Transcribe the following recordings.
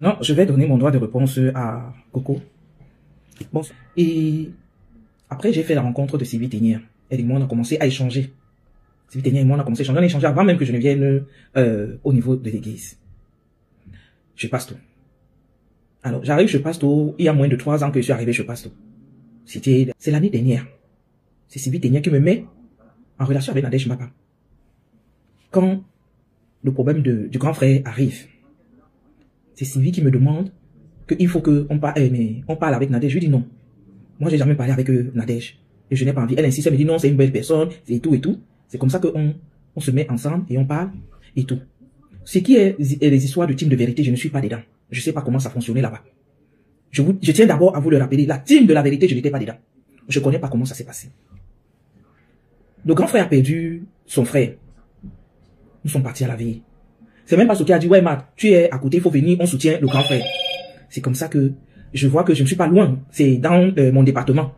Non, je vais donner mon droit de réponse à Coco. Bon, et après, j'ai fait la rencontre de Sylvie Ténière. Elle et moi, on a commencé à échanger. Sylvie Ténière et moi, on a commencé à échanger. On a échangé avant même que je ne vienne au niveau de l'église. Je passe tout. Alors, j'arrive chez Pasto, il y a moins de 3 ans que je suis arrivé chez Pasto. C'est l'année dernière. C'est Sylvie Ténière qui me met en relation avec Nadège Mbapa. Quand le problème du grand frère arrive, c'est Sylvie qui me demande qu'il faut qu'on parle avec Nadège. Je lui dis non. Moi, j'ai jamais parlé avec Nadège. Et je n'ai pas envie. Elle insiste, elle me dit non, c'est une belle personne, c'est tout et tout. C'est comme ça qu'on se met ensemble et on parle et tout. Ce qui est les histoires de team de vérité, je ne suis pas dedans. Je ne sais pas comment ça fonctionnait là-bas. Je tiens d'abord à vous le rappeler. La team de la vérité, je n'étais pas dedans. Je ne connais pas comment ça s'est passé. Le grand frère a perdu son frère. Nous sommes partis à la veille. C'est même pas ce qui a dit, ouais, Matt, tu es à côté, il faut venir, on soutient le grand frère. C'est comme ça que je vois que je ne suis pas loin. C'est dans mon département.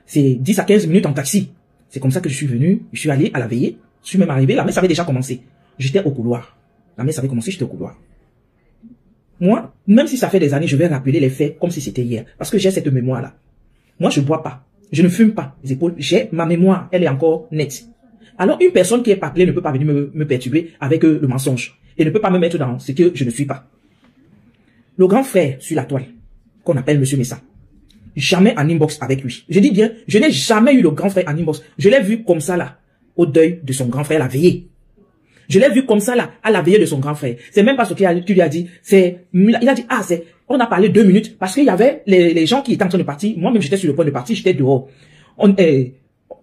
C'est 10 à 15 minutes en taxi. C'est comme ça que je suis venu, je suis allé à la veillée. Je suis même arrivé, la messe avait déjà commencé. J'étais au couloir. La messe avait commencé, j'étais au couloir. Moi, même si ça fait des années, je vais rappeler les faits comme si c'était hier. Parce que j'ai cette mémoire-là. Moi, je ne bois pas. Je ne fume pas les épaules. J'ai ma mémoire, elle est encore nette. Alors, une personne qui est pas appelée ne peut pas venir me perturber avec le mensonge. Et ne peut pas me mettre dans ce que je ne suis pas. Le grand frère sur la toile, qu'on appelle Monsieur Messa, jamais en inbox avec lui. Je dis bien, je n'ai jamais eu le grand frère en inbox. Je l'ai vu comme ça là, au deuil de son grand frère, la veillée. Je l'ai vu comme ça là, à la veillée de son grand frère. C'est même pas ce qu'il lui a dit. Il a dit, on a parlé 2 minutes parce qu'il y avait les gens qui étaient en train de partir. Moi-même, j'étais sur le point de partir, j'étais dehors.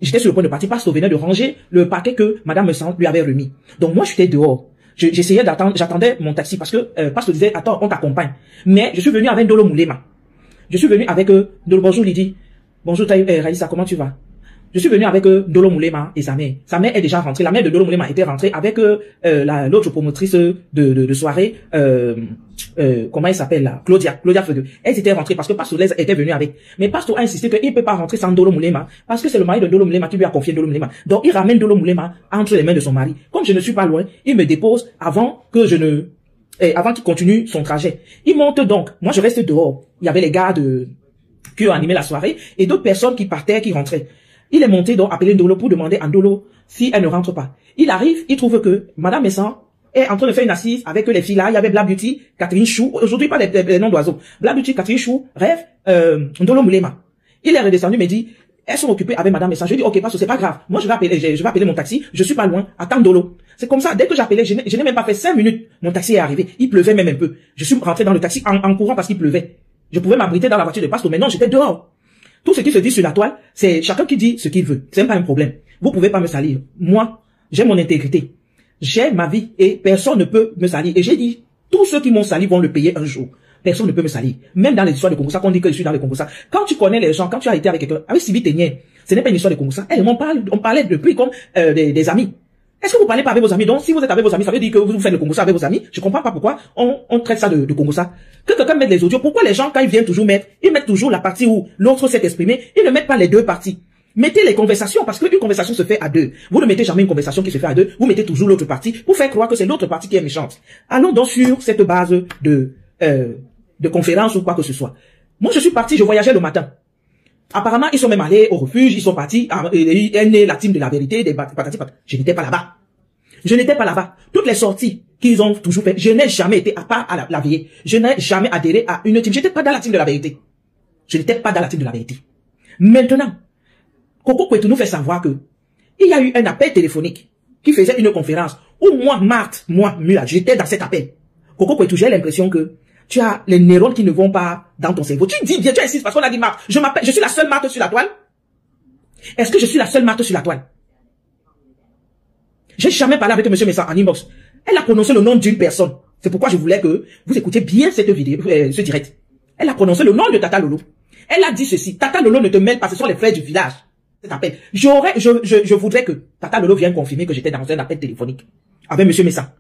J'étais sur le point de partir parce qu'on venait de ranger le paquet que Madame Messan lui avait remis. Donc moi, j'étais dehors. J'essayais d'attendre, j'attendais mon taxi parce que Pasteur disait, attends, on t'accompagne. Mais je suis venu avec Ndolo Moulema. Je suis venu avec Ndolo, bonjour Lydie. Bonjour Raïssa, comment tu vas? Je suis venu avec Ndolo Moulema et sa mère. Sa mère est déjà rentrée. La mère de Ndolo Moulema était rentrée avec l'autre promotrice de soirée, comment elle s'appelle là? Claudia Feugue. Elles étaient rentrées parce que Pasteur Les était venu avec. Mais Pasteur a insisté qu'il ne peut pas rentrer sans Ndolo Moulema parce que c'est le mari de Ndolo Moulema qui lui a confié Ndolo Moulema. Donc il ramène Ndolo Moulema entre les mains de son mari. Comme je ne suis pas loin, il me dépose avant qu'il continue son trajet. Il monte donc. Moi je reste dehors. Il y avait les gars qui ont animé la soirée et d'autres personnes qui partaient, qui rentraient. Il est monté donc appeler Ndolo pour demander à Ndolo si elle ne rentre pas. Il arrive, il trouve que Madame Messan est en train de faire une assise avec les filles là. Il y avait Black Beauty, Catherine Chou. Aujourd'hui, pas les noms d'oiseaux. Black Beauty, Catherine Chou, Rêve, Ndolo Moulema. Il est redescendu, me dit, elles sont occupées avec Madame Messan. Je lui dis, ok, parce que c'est pas grave. Moi, je vais appeler mon taxi. Je suis pas loin. Attends Ndolo. C'est comme ça. Dès que j'appelais, je n'ai même pas fait 5 minutes. Mon taxi est arrivé. Il pleuvait même un peu. Je suis rentré dans le taxi en courant parce qu'il pleuvait. Je pouvais m'abriter dans la voiture de Pasteur, mais non, j'étais dehors. Tout ce qui se dit sur la toile, c'est chacun qui dit ce qu'il veut. C'est même pas un problème. Vous pouvez pas me salir. Moi, j'ai mon intégrité. J'ai ma vie et personne ne peut me salir. Et j'ai dit, tous ceux qui m'ont sali vont le payer un jour. Personne ne peut me salir. Même dans les histoires de Congo, qu'on dit que je suis dans les Congo. Quand tu connais les gens, quand tu as été avec quelqu'un, avec Sylvie Ténière, ce n'est pas une histoire de Congo. On parlait depuis comme des amis. Est-ce que vous parlez pas avec vos amis? Donc, si vous êtes avec vos amis, ça veut dire que vous faites le Congo avec vos amis. Je comprends pas pourquoi on traite ça de Congo. Que quelqu'un mette les audios, pourquoi les gens, quand ils viennent toujours ils mettent toujours la partie où l'autre s'est exprimé, ils ne mettent pas les deux parties. Mettez les conversations, parce qu'une conversation se fait à deux. Vous ne mettez jamais une conversation qui se fait à deux, vous mettez toujours l'autre partie pour faire croire que c'est l'autre partie qui est méchante. Allons donc sur cette base de conférence ou quoi que ce soit. Moi, je suis parti, je voyageais le matin. Apparemment, ils sont même allés au refuge, ils sont partis, elle est la team de la vérité, des patati patata. Je n'étais pas là-bas. Je n'étais pas là-bas. Toutes les sorties qu'ils ont toujours fait, je n'ai jamais été à part à la veillée. Je n'ai jamais adhéré à une team. J'étais pas dans la team de la vérité. Je n'étais pas dans la team de la vérité. Maintenant, Coco Kwetu nous fait savoir que il y a eu un appel téléphonique qui faisait une conférence où moi, Marthe, Mula, j'étais dans cet appel. Coco Kwetu, j'ai l'impression que tu as les neurones qui ne vont pas dans ton cerveau. Tu dis bien, tu insistes parce qu'on a dit Marthe. Je suis la seule Marthe sur la toile. Est-ce que je suis la seule Marthe sur la toile? J'ai jamais parlé avec M. Messa en inbox. Elle a prononcé le nom d'une personne. C'est pourquoi je voulais que vous écoutiez bien cette vidéo, ce direct. Elle a prononcé le nom de Tata Lolo. Elle a dit ceci. Tata Lolo ne te mêle pas, ce sont les frères du village. Cet appel. Je voudrais que Tata Lolo vienne confirmer que j'étais dans un appel téléphonique avec M. Messa.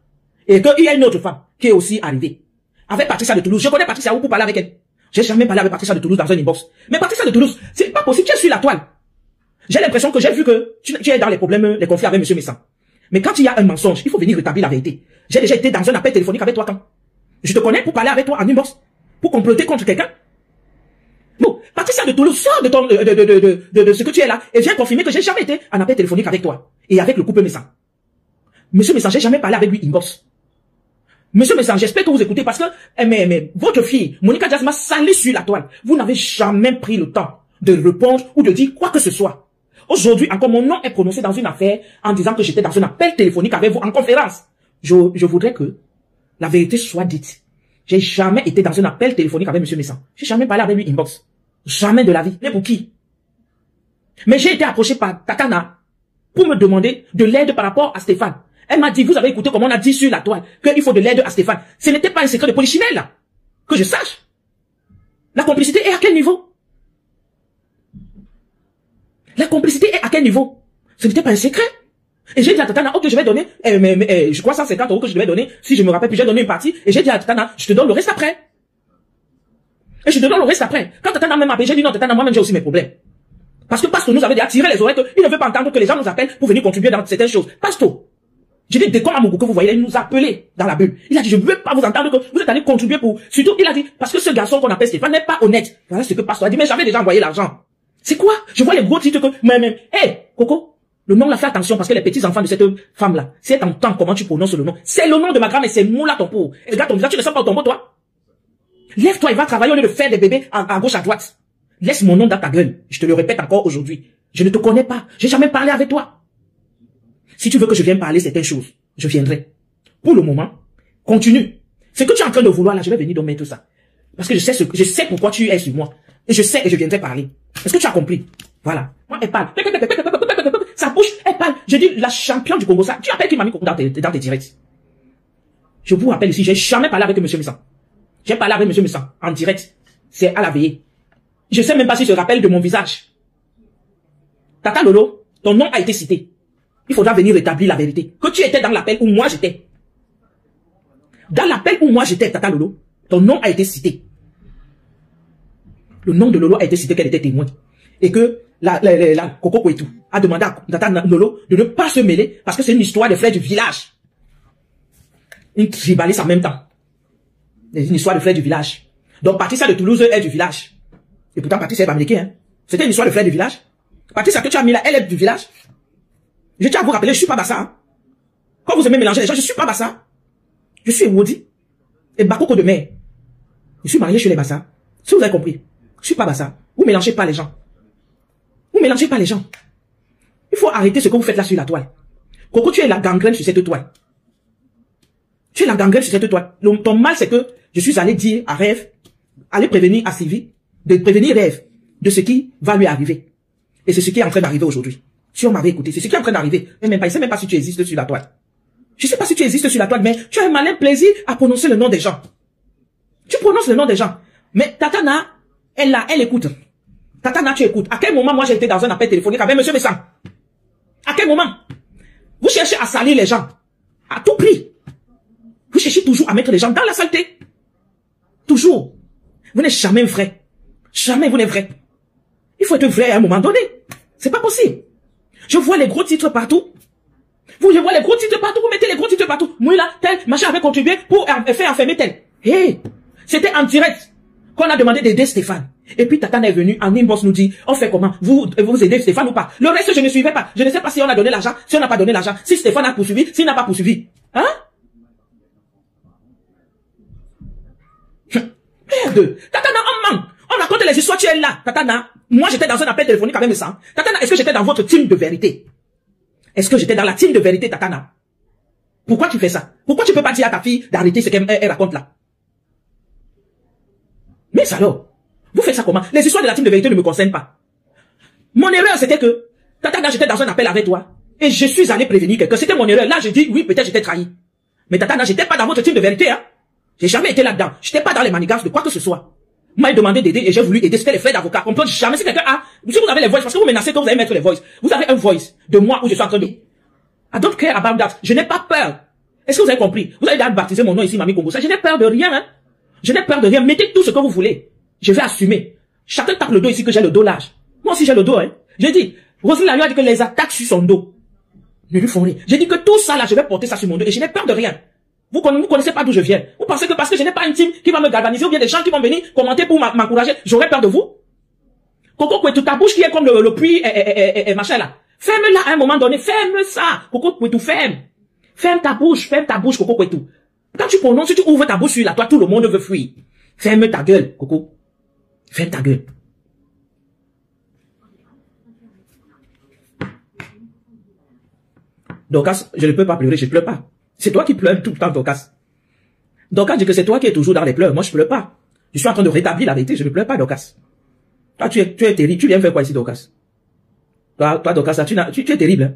Et qu'il y a une autre femme qui est aussi arrivée. Avec Patricia de Toulouse. Je connais Patricia pour parler avec elle. J'ai jamais parlé avec Patricia de Toulouse dans un inbox. Mais Patricia de Toulouse, c'est pas possible. Tu es sur la toile. J'ai l'impression que j'ai vu que tu es dans les problèmes, les conflits avec M. Messa. Mais quand il y a un mensonge, il faut venir rétablir la vérité. J'ai déjà été dans un appel téléphonique avec toi quand? Je te connais pour parler avec toi en inbox. pour comploter contre quelqu'un. Bon, Patricia de Toulouse, sort de ce que tu es là et viens confirmer que j'ai jamais été en appel téléphonique avec toi et avec le couple Messang. Monsieur Messang, j'ai jamais parlé avec lui inbox. Monsieur Messang, j'espère que vous écoutez parce que mais votre fille, Monica Diaz, m'a sali sur la toile. Vous n'avez jamais pris le temps de répondre ou de dire quoi que ce soit. Aujourd'hui, encore mon nom est prononcé dans une affaire en disant que j'étais dans un appel téléphonique avec vous en conférence. Je voudrais que la vérité soit dite. J'ai jamais été dans un appel téléphonique avec monsieur Messang. J'ai jamais parlé avec lui inbox. Jamais de la vie. Mais pour qui? Mais j'ai été approché par Tatana pour me demander de l'aide par rapport à Stéphane. Elle m'a dit, vous avez écouté comment on a dit sur la toile qu'il faut de l'aide à Stéphane. Ce n'était pas un secret de polichinelle, là. Que je sache. La complicité est à quel niveau? La complicité est à quel niveau? Ce n'était pas un secret. Et j'ai dit à Tatana, ok, je vais donner, je crois 150 € que je devais donner, si je me rappelle, puis j'ai donné une partie, et j'ai dit à Tatana, je te donne le reste après. Et je te donne le reste après. Quand Tatana m'a appelé, j'ai dit non, Tatana, moi-même j'ai aussi mes problèmes. Parce que Pasto nous avait déjà tiré les oreilles qu'il ne veut pas entendre que les gens nous appellent pour venir contribuer dans certaines choses. Pasto. J'ai dit, dès qu'on a mon que vous voyez, il nous a appelé dans la bulle. Il a dit, je ne veux pas vous entendre que vous êtes allé contribuer pour, surtout, il a dit, parce que ce garçon qu'on appelle Stéphane n'est pas honnête. Voilà ce que Pasto a dit, mais j'avais déjà envoyé l'argent. C'est quoi? Je vois les gros titres que, mais, Coco, le nom là, fais attention parce que les petits enfants de cette femme-là, si elle t'entend comment tu prononces le nom, c'est le nom de ma grand-mère, c'est Moula ton pot. Et regarde ton visage, tu ne sens pas ton pot, toi? Lève-toi et va travailler au lieu de faire des bébés à gauche, à droite. Laisse mon nom dans ta gueule. Je te le répète encore aujourd'hui. Je ne te connais pas. J'ai jamais parlé avec toi. Si tu veux que je vienne parler certaines choses, je viendrai. Pour le moment, continue. Ce que tu es en train de vouloir là, je vais venir dominer tout ça. Parce que je sais pourquoi tu es sur moi. Et je sais et je viendrai parler. Est-ce que tu as compris? Voilà. Moi, elle parle. Ça bouge, elle parle. Je dis, la championne du Congo, ça. Tu appelles qui m'a mis dans tes directs. Je vous rappelle ici, j'ai jamais parlé avec monsieur Messang. J'ai parlé avec monsieur Messang en direct. C'est à la veillée. Je sais même pas si je rappelle de mon visage. Tata Lolo, ton nom a été cité. Il faudra venir rétablir la vérité. Que tu étais dans l'appel où moi j'étais. Dans l'appel où moi j'étais, Tata Lolo, ton nom a été cité. Le nom de Lolo a été cité qu'elle était témoin. Et que la Coco Kouetou a demandé à Tata Lolo de ne pas se mêler parce que c'est une histoire des frères du village. Une tribaliste en même temps. Une histoire de frères du village. Donc Patricia de Toulouse est du village. Et pourtant Patricia est américaine. Hein. C'était une histoire de frères du village. Patricia que tu as mis là, elle est du village. Je tiens à vous rappeler, je suis pas Bassa. Hein. Quand vous aimez mélanger les gens, je suis pas Bassa. Je suis Wodi. Et Bakoko de mer. Je suis marié chez les Bassa. Si vous avez compris. Je suis pas Bassa. Vous mélangez pas les gens. Vous mélangez pas les gens. Il faut arrêter ce que vous faites là sur la toile. Coco, tu es la gangrène sur cette toile. Tu es la gangrène sur cette toile. Ton mal, c'est que je suis allé dire à Rêve, aller prévenir à Sylvie, de prévenir Rêve de ce qui va lui arriver. Et c'est ce qui est en train d'arriver aujourd'hui. Si on m'avait écouté, c'est ce qui est en train d'arriver. Il ne sait même pas si tu existes sur la toile. Je ne sais pas si tu existes sur la toile, mais tu as un malin plaisir à prononcer le nom des gens. Tu prononces le nom des gens. Mais Tatana, elle écoute. Tatana, tu écoutes. À quel moment moi j'ai été dans un appel téléphonique avec monsieur Messang? À quel moment? Vous cherchez à salir les gens. À tout prix. Vous cherchez toujours à mettre les gens dans la saleté. Toujours. Vous n'êtes jamais vrai. Jamais vous n'êtes vrai. Il faut être vrai à un moment donné. C'est pas possible. Je vois les gros titres partout. Je vois les gros titres partout. Vous mettez les gros titres partout. Moi là, tel, machin avait contribué pour faire enfermer tel. Hey, c'était en direct qu'on a demandé d'aider Stéphane. Et puis Tatana est venu en inbox nous dit, on fait comment? Vous aidez Stéphane ou pas? Le reste, je ne suivais pas. Je ne sais pas si on a donné l'argent, si on n'a pas donné l'argent, si Stéphane a poursuivi, s'il n'a pas poursuivi. Hein? Merde. Tatana, on ment. On raconte les histoires, tu es là. Tatana, moi j'étais dans un appel téléphonique avec Messang. Tatana, est-ce que j'étais dans votre team de vérité? Est-ce que j'étais dans la team de vérité, Tatana? Pourquoi tu fais ça? Pourquoi tu peux pas dire à ta fille d'arrêter ce qu'elle raconte là? Mais alors, vous faites ça comment? Les histoires de la team de vérité ne me concernent pas. Mon erreur, c'était que, Tatana, j'étais dans un appel avec toi, et je suis allé prévenir quelqu'un. C'était mon erreur. Là, je dis, oui, peut-être j'étais trahi. Mais Tatana, j'étais pas dans votre team de vérité, hein. J'ai jamais été là-dedans. J'étais pas dans les manigances de quoi que ce soit. M'a demandé d'aider et j'ai voulu aider. C'était les frais d'avocat. Comprendre jamais si quelqu'un a, si vous avez les voices, parce que vous menacez que vous allez mettre les voices. Vous avez un voice de moi où je suis en train de, I don't care about that. Je n'ai pas peur. Est-ce que vous avez compris? Vous avez déjà baptisé mon nom ici, Mamie Congo. Je n'ai peur de rien, hein. Je n'ai peur de rien. Mettez tout ce que vous voulez. Je vais assumer. Chacun tape le dos ici que j'ai le dos large. Moi aussi j'ai le dos, hein. J'ai dit, Roselyne lui a dit que les attaques sur son dos ne lui font rien. J'ai dit que tout ça là, je vais porter ça sur mon dos et je n'ai peur de rien. Vous connaissez pas d'où je viens. Vous pensez que parce que je n'ai pas une team qui va me galvaniser ou bien des gens qui vont venir commenter pour m'encourager, j'aurais peur de vous? Coco Kwetu, ta bouche qui est comme le puits et machin là. Ferme-la à un moment donné, ferme ça. Coco Kwetu, ferme. Ferme ta bouche, Coco Kwetu. Quand tu prononces, si tu ouvres ta bouche sur là, toi, tout le monde veut fuir. Ferme ta gueule, Coco. Ferme ta gueule. Dorcas, je ne peux pas pleurer, je ne pleure pas. C'est toi qui pleures tout le temps, Dorcas. Dorcas dit que c'est toi qui es toujours dans les pleurs. Moi, je ne pleure pas. Je suis en train de rétablir la vérité, je ne pleure pas, Dorcas. Toi, tu es terrible. Tu viens faire quoi ici, Dorcas? Toi, Dorcas, tu es terrible. Hein?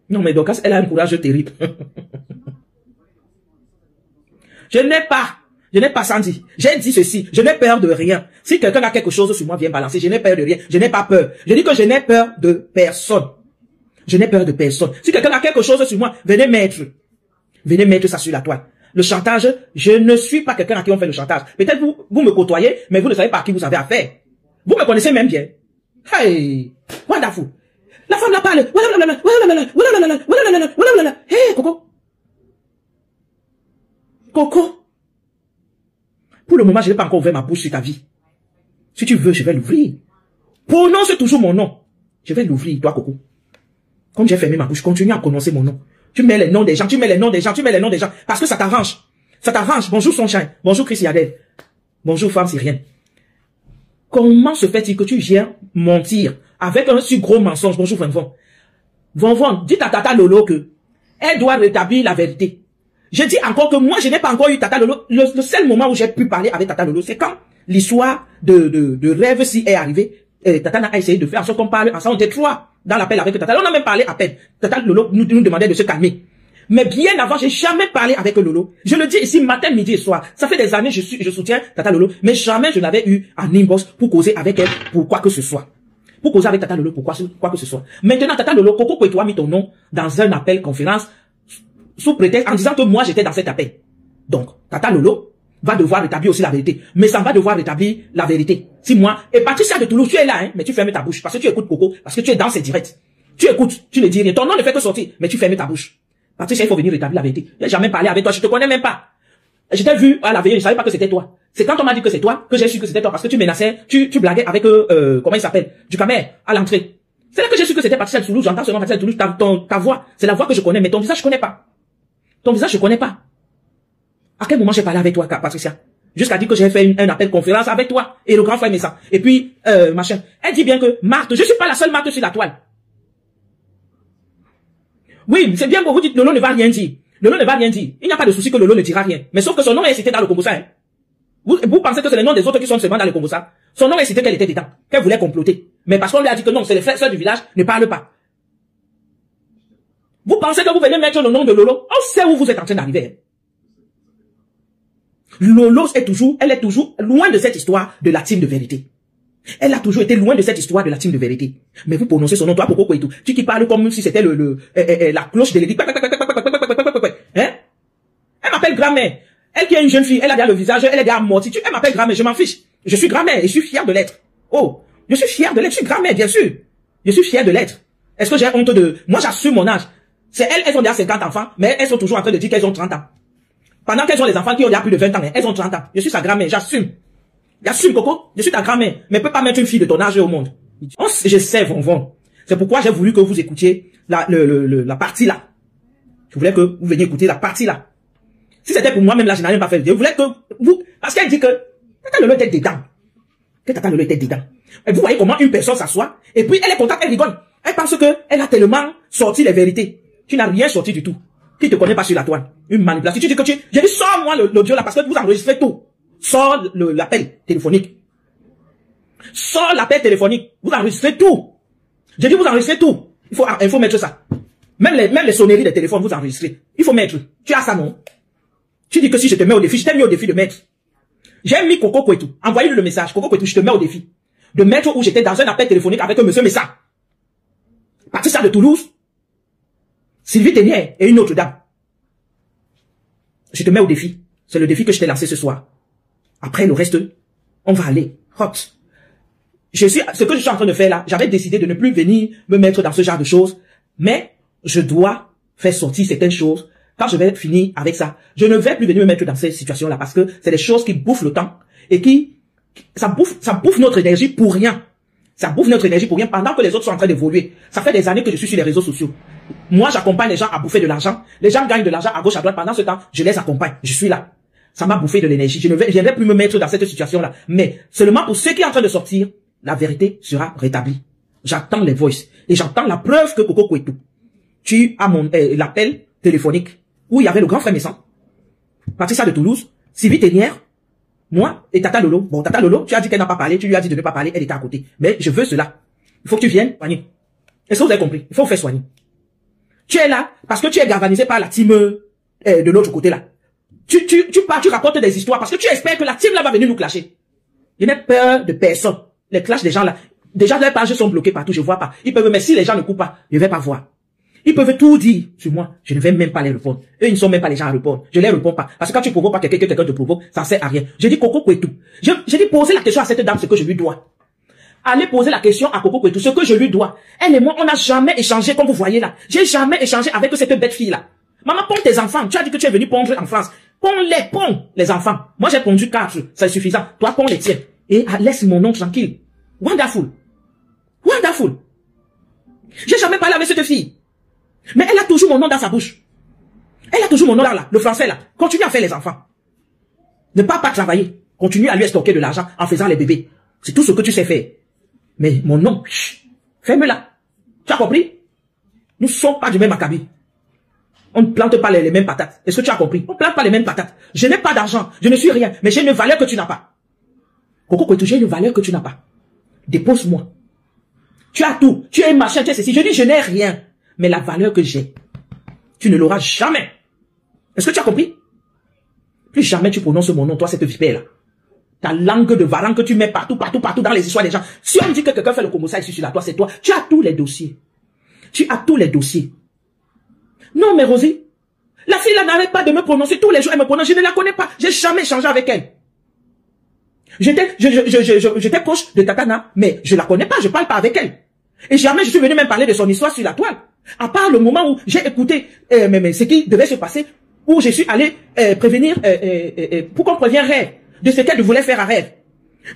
Non, mais Dorcas, elle a un courage terrible. Je n'ai pas senti. J'ai dit ceci. Je n'ai peur de rien. Si quelqu'un a quelque chose sur moi, viens balancer. Je n'ai peur de rien. Je n'ai pas peur. Je dis que je n'ai peur de personne. Je n'ai peur de personne. Si quelqu'un a quelque chose sur moi, venez mettre ça sur la toile. Le chantage, je ne suis pas quelqu'un à qui on fait le chantage. Peut-être vous me côtoyez, mais vous ne savez pas à qui vous avez affaire. Vous me connaissez même bien. Hey, wonderful. La femme la parle. Hey, Coco. Coco. Pour le moment, je n'ai pas encore ouvert ma bouche sur ta vie. Si tu veux, je vais l'ouvrir. Prononce toujours mon nom. Je vais l'ouvrir, toi, Coco. Comme j'ai fermé ma bouche, continue à prononcer mon nom. Tu mets les noms des gens, parce que ça t'arrange. Ça t'arrange. Bonjour Sunshine. Bonjour Chris Yadel. Bonjour femme syrienne. Comment se fait-il que tu viens mentir avec un si gros mensonge? Bonjour Vonvon. Vonvon, dites à Tata Lolo que elle doit rétablir la vérité. Je dis encore que moi, je n'ai pas encore eu Tata Lolo. Le seul moment où j'ai pu parler avec Tata Lolo, c'est quand l'histoire de rêve si est arrivée. Tata a essayé de faire en sorte qu'on parle ensemble. On était trois dans l'appel avec Tata. On a même parlé à peine. Tata Lolo nous demandait de se calmer. Mais bien avant, j'ai jamais parlé avec Lolo. Je le dis ici matin, midi et soir. Ça fait des années je soutiens Tata Lolo, mais jamais je n'avais eu un inbox pour causer avec elle pour quoi que ce soit. Pour causer avec Tata Lolo pour quoi que ce soit. Maintenant, Tata Lolo, Coco Kwetu a mis ton nom dans un appel conférence sous prétexte en disant que moi j'étais dans cet appel. Donc, Tata Lolo va devoir rétablir aussi la vérité. Mais ça va devoir rétablir la vérité. Si moi, et Patricia de Toulouse, tu es là, hein, mais tu fermes ta bouche parce que tu écoutes Coco, parce que tu es dans ses directs. Tu écoutes, tu ne dis rien. Ton nom ne fait que sortir, mais tu fermes ta bouche. Patricia, il faut venir rétablir la vérité. Je n'ai jamais parlé avec toi, je te connais même pas. Je t'ai vu à la veille, je savais pas que c'était toi. C'est quand on m'a dit que c'est toi, que j'ai su que c'était toi, parce que tu menaçais, tu blaguais avec, comment il s'appelle, du Camer, à l'entrée. C'est là que j'ai su que c'était Patricia de Toulouse, j'entends seulement Patricia de Toulouse, ta voix, c'est la voix que je connais, mais ton visage je connais pas. Ton visage je connais pas. À quel moment j'ai parlé avec toi, Patricia? Jusqu'à dire que j'ai fait un appel conférence avec toi, et le grand frère Messa. Et puis, machin. Elle dit bien que Marthe, je suis pas la seule Marthe sur la toile. Oui, c'est bien que vous dites Lolo ne va rien dire. Lolo ne va rien dire. Il n'y a pas de souci que Lolo ne dira rien. Mais sauf que son nom est cité dans le Kombosa. Hein. Vous pensez que c'est le nom des autres qui sont seulement dans le Kombosa. Son nom est cité qu'elle était dedans. Qu'elle voulait comploter. Mais parce qu'on lui a dit que non, c'est les frères sœurs du village, ne parlent pas. Vous pensez que vous venez mettre le nom de Lolo? On sait où vous êtes en train d'arriver. Lolo elle est toujours loin de cette histoire de la team de vérité. Elle a toujours été loin de cette histoire de la team de vérité. Mais vous prononcez son nom, toi, Coco Kwetu. Tu qui parles comme si c'était la cloche de l'édit. Hein? Elle m'appelle grand-mère. Elle qui est une jeune fille, elle a bien le visage, elle est bien mortie. Elle m'appelle grand-mère, je m'en fiche. Je suis grand-mère et je suis fier de l'être. Oh, je suis fier de l'être, je suis grand-mère, bien sûr. Je suis fier de l'être. Est-ce que j'ai honte de... Moi, j'assume mon âge. C'est elles ont déjà 50 enfants, mais elles sont toujours en train de dire qu'elles ont 30 ans. Pendant qu'elles ont les enfants qui ont déjà plus de 20 ans, elles ont 30 ans. Je suis sa grand-mère, j'assume. J'assume, Coco. Je suis ta grand-mère. Mais peut pas mettre une fille de ton âge au monde. Je sais, Vonvon. C'est pourquoi j'ai voulu que vous écoutiez la partie là. Je voulais que vous veniez écouter la partie là. Si c'était pour moi, même là, je n'avais pas fait. Je voulais que vous, parce qu'elle dit que Tata Lolo était dedans. Que Tata Lolo était dedans. Et vous voyez comment une personne s'assoit, et puis elle est contente, elle rigole. Elle pense que elle a tellement sorti les vérités. Tu n'as rien sorti du tout. Qui te connaît pas sur la toile. Une manipulation. Tu dis que j'ai dit, sors-moi l'audio là, parce que vous enregistrez tout. Sors l'appel téléphonique. Sors l'appel téléphonique. Vous enregistrez tout. J'ai dit vous enregistrez tout. Il faut mettre ça. Même les sonneries des téléphones, vous enregistrez. Il faut mettre. Tu as ça, non? Tu dis que si je te mets au défi, je t'ai mis au défi de mettre. J'ai mis Coco Kwetu. Envoyez-lui le message. Coco Kwetu, je te mets au défi. De mettre où j'étais dans un appel téléphonique avec monsieur Messa. Patricia de Toulouse. Sylvie Ténière et une autre dame. Je te mets au défi. C'est le défi que je t'ai lancé ce soir. Après le reste, on va aller hot. Ce que je suis en train de faire là, j'avais décidé de ne plus venir me mettre dans ce genre de choses, mais je dois faire sortir certaines choses. Quand je vais finir avec ça, je ne vais plus venir me mettre dans ces situations-là parce que c'est des choses qui bouffent le temps et ça bouffe notre énergie pour rien. Ça bouffe notre énergie pour rien pendant que les autres sont en train d'évoluer. Ça fait des années que je suis sur les réseaux sociaux. Moi, j'accompagne les gens à bouffer de l'argent. Les gens gagnent de l'argent à gauche, à droite. Pendant ce temps, je les accompagne. Je suis là. Ça m'a bouffé de l'énergie. Je ne vais plus me mettre dans cette situation-là. Mais seulement pour ceux qui sont en train de sortir, la vérité sera rétablie. J'attends les voices. Et j'attends la preuve que Coco Kouetou, tu as l'appel téléphonique où il y avait le grand frère Messan, Patricia de Toulouse, Sylvie Ténière, moi et Tata Lolo. Bon, Tata Lolo, tu as dit qu'elle n'a pas parlé, tu lui as dit de ne pas parler, elle était à côté. Mais je veux cela. Il faut que tu viennes soigner. Est-ce que vous avez compris? Il faut faire soigner. Tu es là parce que tu es galvanisé par la team de l'autre côté là. Tu racontes des histoires parce que tu espères que la team là va venir nous clasher. Je n'ai peur de personne. Les clashs des gens là, déjà les pages sont bloquées partout, je vois pas. Ils peuvent, mais si les gens ne coupent pas, je vais pas voir. Ils peuvent tout dire sur moi, je ne vais même pas les répondre. Eux, ils ne sont même pas les gens à répondre. Je les réponds pas. Parce que quand tu provoques pas quelqu'un, que quelqu'un te provoque, ça sert à rien. Je dis Coco Kouetou. Je dis poser la question à cette dame, ce que je lui dois. Allez poser la question à Coco Kouetou, ce que je lui dois. Elle et moi, on n'a jamais échangé comme vous voyez là. J'ai jamais échangé avec cette bête fille là. Maman, ponds tes enfants. Tu as dit que tu es venu pondre en France. Ponds les enfants. Moi, j'ai pondu 4, c'est suffisant. Toi, ponds les tiens. Et laisse mon nom tranquille. Wonderful. Wonderful. J'ai jamais parlé avec cette fille. Mais elle a toujours mon nom dans sa bouche. Elle a toujours mon nom là, le français là. Continue à faire les enfants. Ne pas travailler. Continue à lui stocker de l'argent en faisant les bébés. C'est tout ce que tu sais faire. Mais mon nom, ferme-la. Tu as compris? Nous ne sommes pas du même acabit. On ne plante pas les mêmes patates. Est-ce que tu as compris? On ne plante pas les mêmes patates. Je n'ai pas d'argent. Je ne suis rien. Mais j'ai une valeur que tu n'as pas. Coco Kouetou, j'ai une valeur que tu n'as pas. Dépose-moi. Tu as tout. Tu es machin, tu es ceci. Je dis, je n'ai rien. Mais la valeur que j'ai, tu ne l'auras jamais. Est-ce que tu as compris? Plus jamais tu prononces mon nom, toi, cette vipère-là. Ta langue de varan que tu mets partout dans les histoires des gens. Si on dit que quelqu'un fait le Congo, ça ici sur la toi, c'est toi. Tu as tous les dossiers. Tu as tous les dossiers. Non, mais Rosie, la fille là n'arrête pas de me prononcer tous les jours. Elle me prononce, je ne la connais pas. J'ai jamais échangé avec elle. J'étais proche de Tatana, mais je la connais pas, je parle pas avec elle. Et jamais je suis venu même parler de son histoire sur la toile. À part le moment où j'ai écouté ce qui devait se passer, où je suis allé prévenir, pour qu'on prévienne Rêve de ce qu'elle voulait faire à Rêve.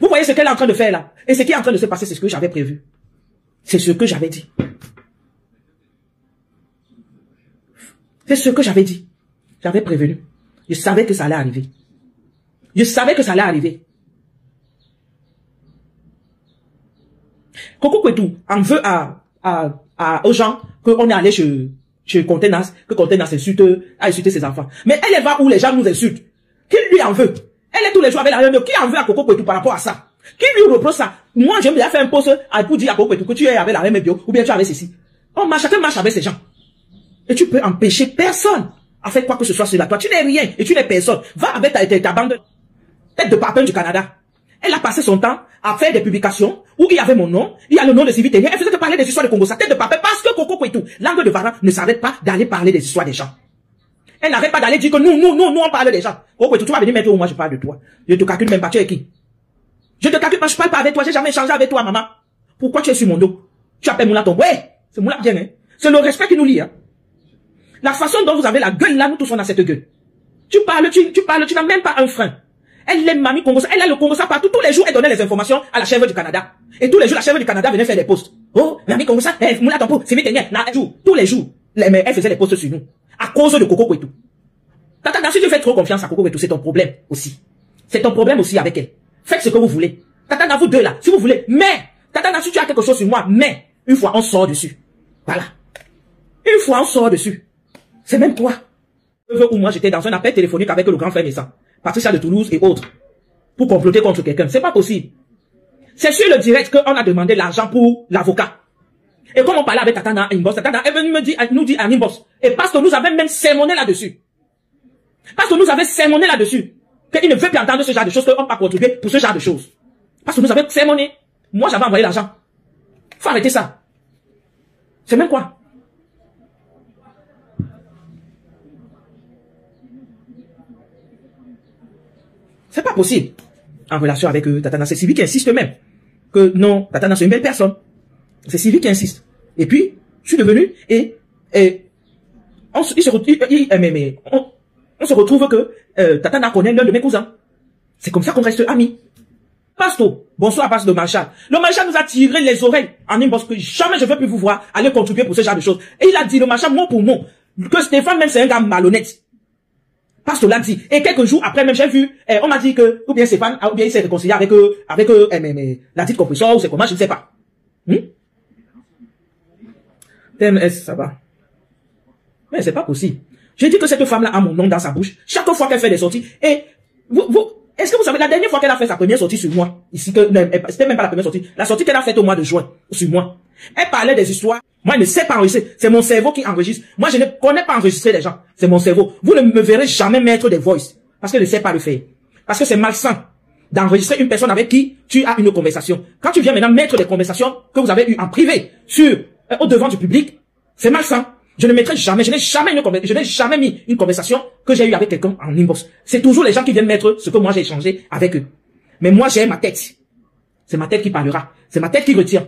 Vous voyez ce qu'elle est en train de faire là. Et ce qui est en train de se passer, c'est ce que j'avais prévu. C'est ce que j'avais dit. C'est ce que j'avais dit. J'avais prévenu. Je savais que ça allait arriver. Je savais que ça allait arriver. Coco Kouetou en veut aux gens qu'on est allé chez Contenas, que Contenas a insulté ses enfants. Mais elle va où les gens nous insultent. Qui lui en veut? Elle est tous les jours avec la même. Qui en veut à Coco Kouetou par rapport à ça? Qui lui reproche ça? Moi, j'aime bien faire un post pour dire à Coco Kouetou que tu es avec la même bio, ou bien tu es avec ceci. Chacun marche avec ces gens. Et tu peux empêcher personne à faire quoi que ce soit sur la toi. Tu n'es rien et tu n'es personne. Va avec ta bande tête de papin du Canada. Elle a passé son temps à faire des publications où il y avait mon nom, il y a le nom de Sylvie Ténière. Elle faisait que parler des histoires de Congo, sa tête de papin, parce que Coco Kouetou, langue de Varan, ne s'arrête pas d'aller parler des histoires des gens. Elle n'arrête pas d'aller dire que nous, on parle des gens. Coco Kouetou, tu vas venir mettre où moi je parle de toi. Je te calcule même pas, tu es qui? Je te calcule pas, je parle pas avec toi, j'ai jamais échangé avec toi, maman. Pourquoi tu es sur mon dos? Tu appelles Moula ton, ouais, c'est Moula bien, hein. C'est le respect qui nous lie, hein. La façon dont vous avez la gueule là, nous tous on a cette gueule. Tu parles, tu n'as même pas un frein. Elle aime Mamie Congo, elle a le Congo ça partout. Tous les jours, elle donnait les informations à la chèvre du Canada. Et tous les jours, la chèvre du Canada venait faire des posts. Oh, Mamie Congo ça, Moula Tompo, c'est vite, tous les jours, elle faisait des posts sur nous. À cause de Coco Kouetou. Tata, si tu fais trop confiance à Coco Kouetou, c'est ton problème aussi. C'est ton problème aussi avec elle. Faites ce que vous voulez. Tata, vous deux là, si vous voulez. Mais, Tata, si tu as quelque chose sur moi, mais, une fois, on sort dessus. Voilà. Une fois, on sort dessus. C'est même toi. Où moi, j'étais dans un appel téléphonique avec le grand frère Messan, Patricia de Toulouse et autres, pour comploter contre quelqu'un. C'est pas possible. C'est sur le direct qu'on a demandé l'argent pour l'avocat. Et comme on parlait avec Tatana Inbox, Tatana est venue nous dire en inbox. Et parce que nous avons même sermonné là-dessus. Parce que nous avons sermonné là-dessus. Qu'il ne veut plus entendre ce genre de choses, qu'on va pas contribuer pour ce genre de choses. Parce que nous avons sermonné. Moi, j'avais envoyé l'argent. Faut arrêter ça. C'est même quoi? C'est pas possible. En relation avec Tatana, c'est Sylvie qui insiste même. Que non, Tatana c'est une belle personne. C'est Sylvie qui insiste. Et puis, je suis devenu et on se retrouve que Tatana connaît l'un de mes cousins. C'est comme ça qu'on reste amis. Pasteur, bonsoir Pasteur Marshall. Le Marshall nous a tiré les oreilles en inbox que jamais je ne veux plus vous voir aller contribuer pour ce genre de choses. Et il a dit, le Marshall, mot pour mot, que Stéphane même c'est un gars malhonnête. Pasteur l'a dit. Et quelques jours après, même j'ai vu, on m'a dit que, ou bien Stéphane, ou bien il s'est réconcilié avec la dite compresseur, ou c'est comment, je ne sais pas. TMS, ça va. Mais c'est pas possible. J'ai dit que cette femme-là a mon nom dans sa bouche. Chaque fois qu'elle fait des sorties, et est-ce que vous savez, la dernière fois qu'elle a fait sa première sortie sur moi, ici, c'était même pas la première sortie, la sortie qu'elle a faite au mois de juin, sur moi, elle parlait des histoires. Moi, je ne sais pas enregistrer. C'est mon cerveau qui enregistre. Moi, je ne connais pas enregistrer les gens. C'est mon cerveau. Vous ne me verrez jamais mettre des voices. Parce que je ne sais pas le faire. Parce que c'est malsain d'enregistrer une personne avec qui tu as une conversation. Quand tu viens maintenant mettre des conversations que vous avez eues en privé au devant du public, c'est malsain. Je ne mettrai jamais, je n'ai jamais mis une conversation que j'ai eue avec quelqu'un en inbox. C'est toujours les gens qui viennent mettre ce que moi j'ai échangé avec eux. Mais moi, j'ai ma tête. C'est ma tête qui parlera. C'est ma tête qui retient.